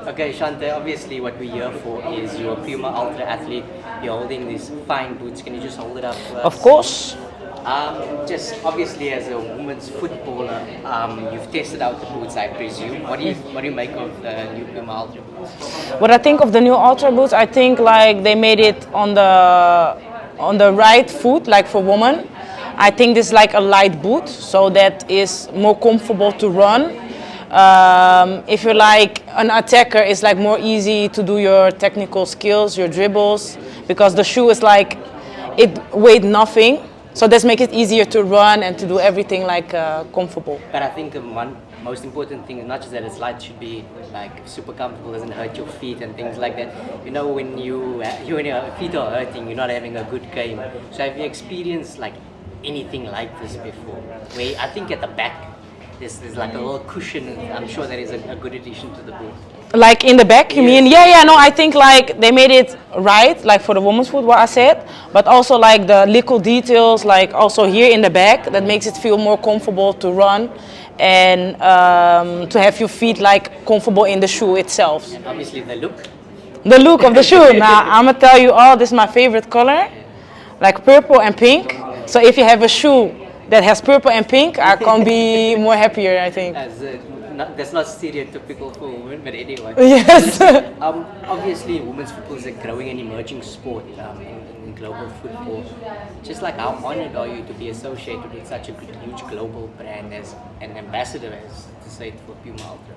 Okay, Chanté, obviously what we're here for is you're a PUMA Ultra athlete. You're holding these fine boots. Can you just hold it up to Of us? course. Just obviously as a women's footballer, you've tested out the boots, I presume. What do you make of the new PUMA Ultra boots? What I think of the new Ultra boots, I think like they made it on the right foot, like for women. I think this is like a light boot, so that is more comfortable to run. If you're like an attacker, it's like more easy to do your technical skills, your dribbles, because the shoe is like it weighed nothing, so this makes it easier to run and to do everything like comfortable. But I think the one most important thing is not just that it's light, should be like super comfortable, doesn't hurt your feet and things like that. You know, when when your feet are hurting, you're not having a good game. So have you experienced like anything like this before? Where I think at the back there's like a little cushion. And I'm sure that is a good addition to the boot. Like in the back, you mean? Yeah, yeah. No, I think like they made it right, like for the women's foot, what I said, but also like the little details, like also here in the back, that makes it feel more comfortable to run, and to have your feet like comfortable in the shoe itself. And obviously the look. The look of the shoe. Now I'm gonna tell you all. This is my favorite color, like purple and pink. So if you have a shoe that has purple and pink, I can't be more happier, I think. That's not stereotypical for women, but anyway. Yes. Obviously, women's football is a growing and emerging sport in global football. Just like how honored are you to be associated with such a huge global brand as an ambassador, as to say it, for PUMA Ultra?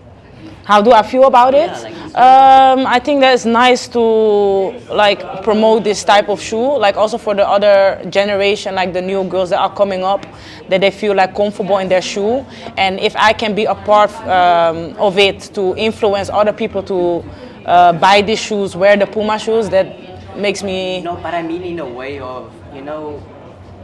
How do I feel about it? Yeah, like I think that it's nice to like promote this type of shoe, like also for the other generation, like the new girls that are coming up, that they feel like comfortable in their shoe. And if I can be a part of it to influence other people to buy these shoes, wear the Puma shoes, that makes me. No, but I mean in a way of,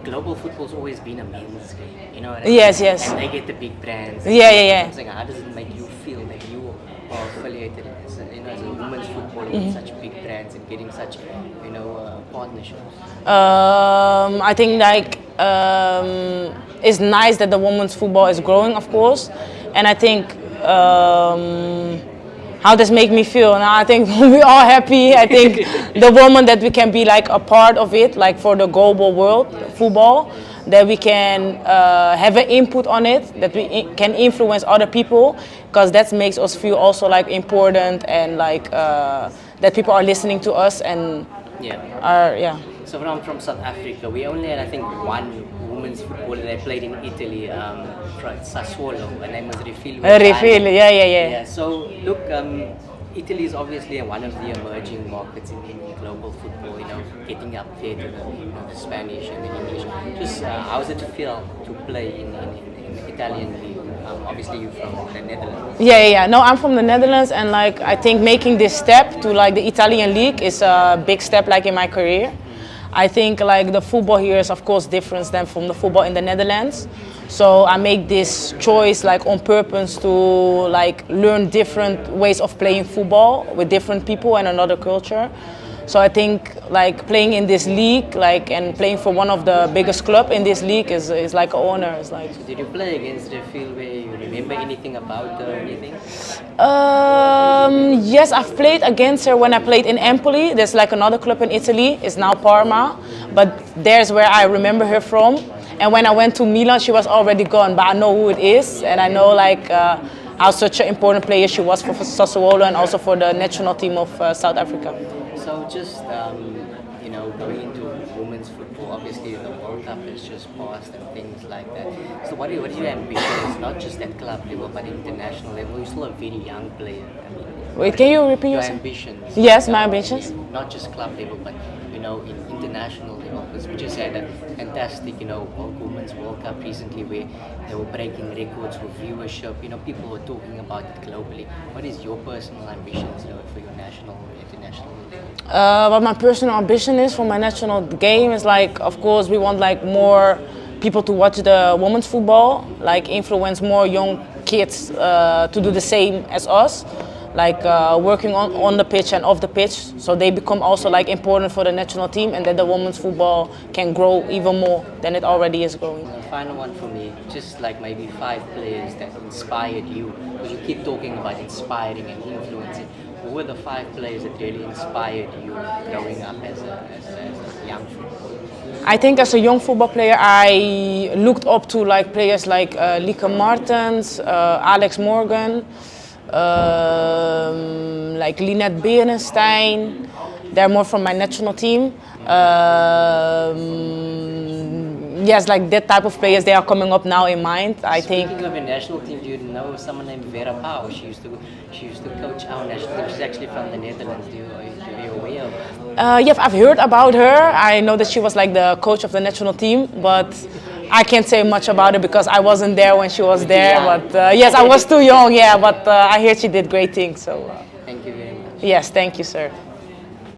global football's always been a men's game. You know what I mean? Yes, yes. And they get the big brands. Yeah, yeah, yeah. I'm saying, how does it make you feel that you are affiliated as a women's footballer with such big brands and getting such, partnerships? I think like it's nice that the women's football is growing, of course, and I think how does make me feel? Now I think we're all happy. I think the woman that we can be like a part of it, like for the global world football, that we can have an input on it, that we can influence other people, because that makes us feel also like important, and like that people are listening to us and are So from South Africa, we only had I think one women's footballer that played in Italy, from Sassuolo. Her name was Refiloe Jane. Refill, yeah. Yeah. So look, Italy is obviously one of the emerging markets in global football. Getting up there to the Spanish and the English. Just how does it feel to play in Italian league? Obviously you're from the Netherlands. Yeah. No, I'm from the Netherlands, and like I think making this step to like the Italian league is a big step like in my career. I think like the football here is of course different than from the football in the Netherlands. So I make this choice like on purpose to like learn different ways of playing football with different people and another culture. So I think like playing in this league, like and playing for one of the biggest club in this league is like an honor. It's like. So did you play against Refiloe? You remember anything about her or anything? Yes, I've played against her when I played in Empoli. There's like another club in Italy. It's now Parma, but there's where I remember her from. And when I went to Milan, she was already gone, but I know who it is, and I know like how such an important player she was for Sassuolo and also for the national team of South Africa. So just going into women's football, obviously the World Cup has just passed and things like that. So what are your ambitions? Not just at club level, but international level. You're still a very young player. I mean, wait, can you repeat your yourself? ambitions? Yes, my ambitions. Not just club level, but in international level. Because we just had a fantastic, Women's World Cup recently where they were breaking records for viewership. People were talking about it globally. What is your personal ambitions, for your national, international level? What my personal ambition is for my national game is like, of course, we want like more people to watch the women's football, like influence more young kids to do the same as us, like working on the pitch and off the pitch, so they become also like important for the national team, and that the women's football can grow even more than it already is growing. The final one for me, just like maybe 5 players that inspired you, because you keep talking about inspiring and influencing. were the 5 players that really inspired you growing up as a young footballer? I think as a young football player, I looked up to like players like Lieke Martens, Alex Morgan, like Linette Berenstein. They're more from my national team. Yes, like that type of players, they are coming up now in mind. I think. Speaking of a national team, do you know someone named Vera Pauw? She used to coach our national team. She's actually from the Netherlands. Are you aware of her? Yeah, I've heard about her. I know that she was like the coach of the national team, but I can't say much about her because I wasn't there when she was there. Yeah. But yes, I was too young. Yeah, but I hear she did great things. So. Thank you very much. Yes, thank you, sir.